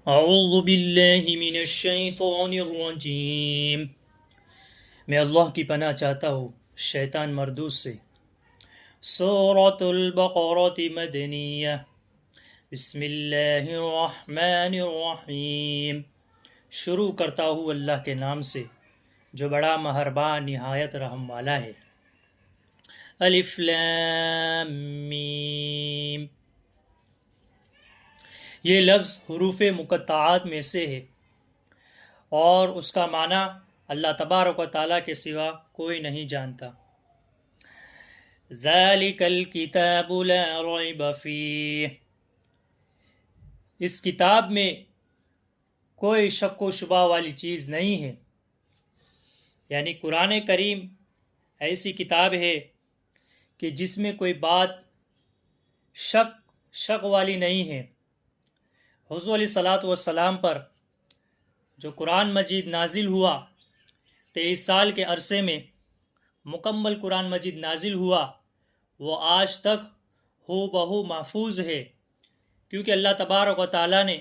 اعوذ باللہ من الشیطان الرجیم۔ میں اللہ کی پناہ چاہتا ہوں شیطان مردود سے۔ سورۃ البقرۃ مدنیہ۔ بسم اللہ الرحمن الرحیم۔ شروع کرتا ہوں اللہ کے نام سے جو بڑا مہربان نہایت رحم والا ہے۔ الف لام میم۔ یہ لفظ حروف مقطعات میں سے ہے اور اس کا معنی اللہ تبارک و تعالیٰ کے سوا کوئی نہیں جانتا۔ ذالک الکتاب لا ریب فیہ۔ اس کتاب میں کوئی شک و شبہ والی چیز نہیں ہے، یعنی قرآن کریم ایسی کتاب ہے کہ جس میں کوئی بات شک والی نہیں ہے۔ حضور علیہ الصلاۃ والسلام پر جو قرآن مجید نازل ہوا 23 سال کے عرصے میں مکمل قرآن مجید نازل ہوا، وہ آج تک ہو بہو محفوظ ہے، کیونکہ اللہ تبارک و تعالیٰ نے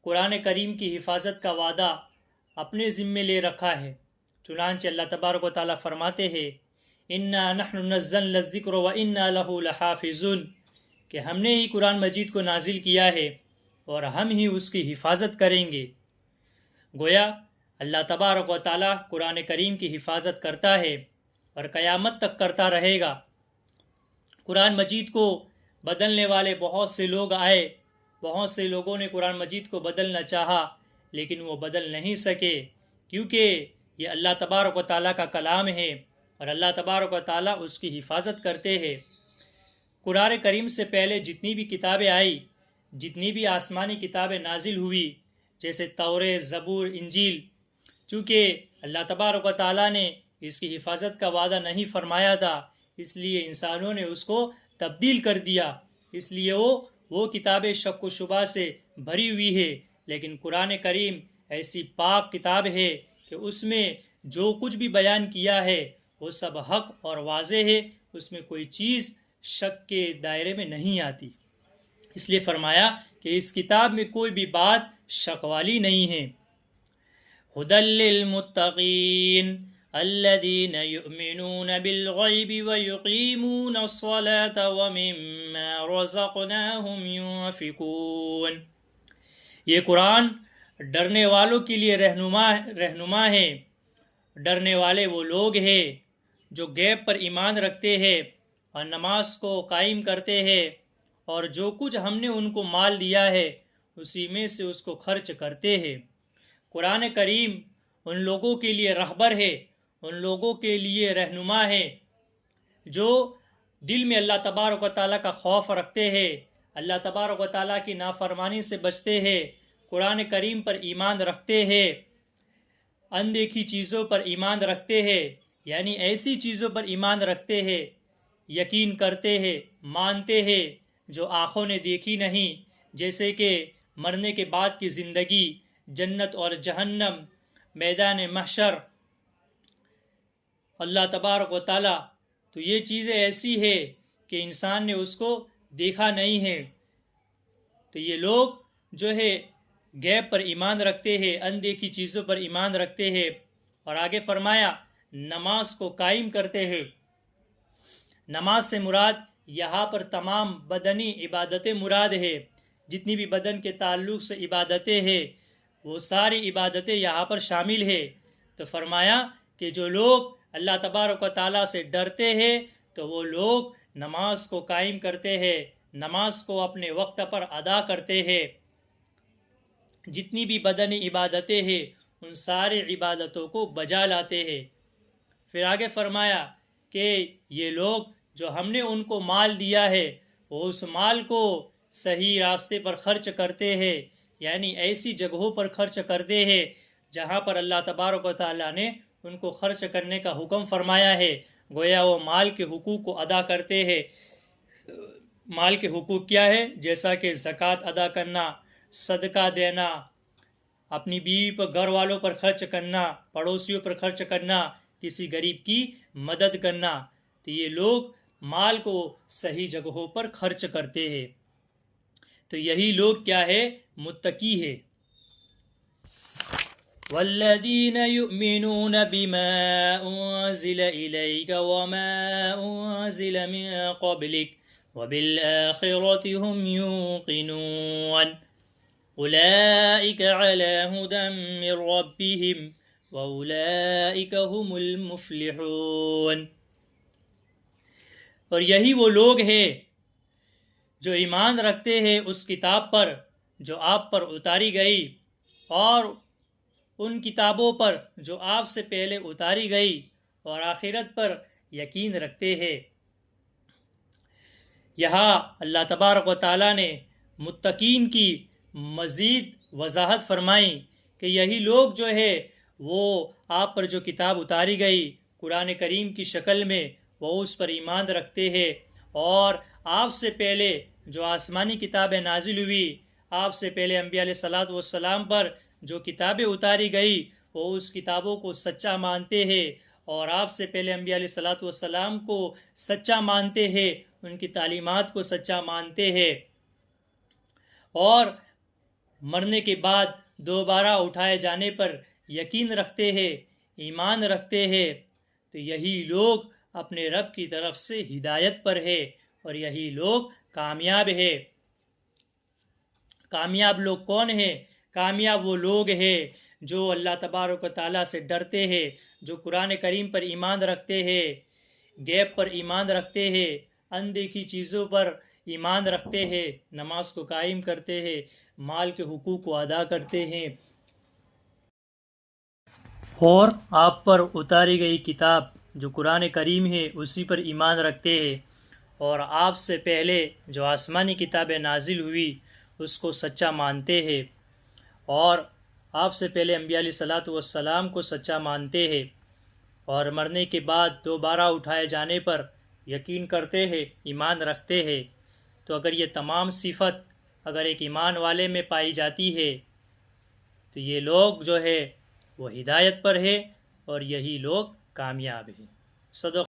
قرآن کریم کی حفاظت کا وعدہ اپنے ذمے لے رکھا ہے۔ چنانچہ اللہ تبارک و تعالیٰ فرماتے ہیں اِنَّا نَحْنُ نَزَّلْنَا الذِّكْرَ وَإِنَّا لَهُ لَحَافِظُونَ، کہ ہم نے ہی قرآن مجید کو نازل کیا ہے اور ہم ہی اس کی حفاظت کریں گے۔ گویا اللہ تبارک و تعالیٰ قرآن کریم کی حفاظت کرتا ہے اور قیامت تک کرتا رہے گا۔ قرآن مجید کو بدلنے والے بہت سے لوگ آئے، بہت سے لوگوں نے قرآن مجید کو بدلنا چاہا لیکن وہ بدل نہیں سکے، کیونکہ یہ اللہ تبارک و تعالیٰ کا کلام ہے اور اللہ تبارک و تعالیٰ اس کی حفاظت کرتے ہیں۔ قرآن کریم سے پہلے جتنی بھی کتابیں آئی، جتنی بھی آسمانی کتابیں نازل ہوئی، جیسے توریت، زبور، انجیل، چونکہ اللہ تبارک و تعالیٰ نے اس کی حفاظت کا وعدہ نہیں فرمایا تھا، اس لیے انسانوں نے اس کو تبدیل کر دیا، اس لیے وہ کتابیں شک و شبہ سے بھری ہوئی ہے۔ لیکن قرآن کریم ایسی پاک کتاب ہے کہ اس میں جو کچھ بھی بیان کیا ہے وہ سب حق اور واضح ہے، اس میں کوئی چیز شک کے دائرے میں نہیں آتی۔ اس لیے فرمایا کہ اس کتاب میں کوئی بھی بات شک والی نہیں ہے۔ ھدی للمتقین الذین یؤمنون بالغیب ویقیمون الصلاة ومما رزقناہم ينفقون۔ یہ قرآن ڈرنے والوں کے لیے رہنما ہے۔ ڈرنے والے وہ لوگ ہیں جو غیب پر ایمان رکھتے ہیں اور نماز کو قائم کرتے ہیں، اور جو کچھ ہم نے ان کو مال دیا ہے اسی میں سے اس کو خرچ کرتے ہیں۔ قرآن کریم ان لوگوں کے لیے رہبر ہے، ان لوگوں کے لیے رہنما ہے جو دل میں اللہ تبارک و تعالیٰ کا خوف رکھتے ہیں، اللہ تبارک و تعالیٰ کی نافرمانی سے بچتے ہیں، قرآن کریم پر ایمان رکھتے ہیں، اندیکھی چیزوں پر ایمان رکھتے ہیں، یعنی ایسی چیزوں پر ایمان رکھتے ہیں، یقین کرتے ہیں، مانتے ہیں جو آنکھوں نے دیکھی نہیں، جیسے کہ مرنے کے بعد کی زندگی، جنت اور جہنم، میدان محشر، اللہ تبارک و تعالیٰ۔ تو یہ چیزیں ایسی ہے کہ انسان نے اس کو دیکھا نہیں ہے۔ تو یہ لوگ جو ہے غیب پر ایمان رکھتے ہیں، اندیکھی چیزوں پر ایمان رکھتے ہیں، اور آگے فرمایا نماز کو قائم کرتے ہیں۔ نماز سے مراد یہاں پر تمام بدنی عبادتیں مراد ہے، جتنی بھی بدن کے تعلق سے عبادتیں ہیں وہ ساری عبادتیں یہاں پر شامل ہے۔ تو فرمایا کہ جو لوگ اللہ تبارک و تعالیٰ سے ڈرتے ہیں تو وہ لوگ نماز کو قائم کرتے ہیں، نماز کو اپنے وقت پر ادا کرتے ہیں، جتنی بھی بدنی عبادتیں ہیں ان ساری عبادتوں کو بجا لاتے ہیں۔ پھر آگے فرمایا کہ یہ لوگ جو ہم نے ان کو مال دیا ہے وہ اس مال کو صحیح راستے پر خرچ کرتے ہیں، یعنی ایسی جگہوں پر خرچ کرتے ہیں جہاں پر اللہ تبارک و تعالیٰ نے ان کو خرچ کرنے کا حکم فرمایا ہے۔ گویا وہ مال کے حقوق کو ادا کرتے ہیں۔ مال کے حقوق کیا ہے؟ جیسا کہ زکوٰۃ ادا کرنا، صدقہ دینا، اپنی بیوی پر، گھر والوں پر خرچ کرنا، پڑوسیوں پر خرچ کرنا، کسی غریب کی مدد کرنا۔ تو یہ لوگ مال کو صحیح جگہوں پر خرچ کرتے ہیں۔ تو یہی لوگ کیا ہے؟ متقی ہے۔ والذین یؤمنون بما انزل الیک وما انزل من قبلک وبالآخرة هم يوقنون أولئك على هدى من ربهم وأولئك هم المفلحون۔ اور یہی وہ لوگ ہیں جو ایمان رکھتے ہیں اس کتاب پر جو آپ پر اتاری گئی اور ان کتابوں پر جو آپ سے پہلے اتاری گئی اور آخرت پر یقین رکھتے ہیں۔ یہاں اللہ تبارک و تعالیٰ نے متقین کی مزید وضاحت فرمائی کہ یہی لوگ جو ہے وہ آپ پر جو کتاب اتاری گئی قرآن کریم کی شکل میں وہ اس پر ایمان رکھتے ہیں، اور آپ سے پہلے جو آسمانی کتابیں نازل ہوئی، آپ سے پہلے انبیاء علیہ الصلاۃ والسلام پر جو کتابیں اتاری گئی وہ اس کتابوں کو سچا مانتے ہیں، اور آپ سے پہلے انبیاء علیہ الصلاۃ والسلام کو سچا مانتے ہیں، ان کی تعلیمات کو سچا مانتے ہیں، اور مرنے کے بعد دوبارہ اٹھائے جانے پر یقین رکھتے ہیں، ایمان رکھتے ہیں، تو یہی لوگ اپنے رب کی طرف سے ہدایت پر ہے، اور یہی لوگ کامیاب ہے۔ کامیاب لوگ کون ہیں؟ کامیاب وہ لوگ ہیں جو اللہ تبارک و تعالیٰ سے ڈرتے ہیں، جو قرآن کریم پر ایمان رکھتے ہیں، غیب پر ایمان رکھتے ہیں، اندیکھی چیزوں پر ایمان رکھتے ہیں، نماز کو قائم کرتے ہیں، مال کے حقوق کو ادا کرتے ہیں، اور آپ پر اتاری گئی کتاب جو قرآن کریم ہے اسی پر ایمان رکھتے ہیں، اور آپ سے پہلے جو آسمانی کتابیں نازل ہوئی اس کو سچا مانتے ہیں، اور آپ سے پہلے انبیاء علیہ الصلاۃ والسلام کو سچا مانتے ہیں، اور مرنے کے بعد دوبارہ اٹھائے جانے پر یقین کرتے ہیں، ایمان رکھتے ہیں۔ تو اگر یہ تمام صفت اگر ایک ایمان والے میں پائی جاتی ہے تو یہ لوگ جو ہے وہ ہدایت پر ہے، اور یہی لوگ کامیاب ہیں۔ صدق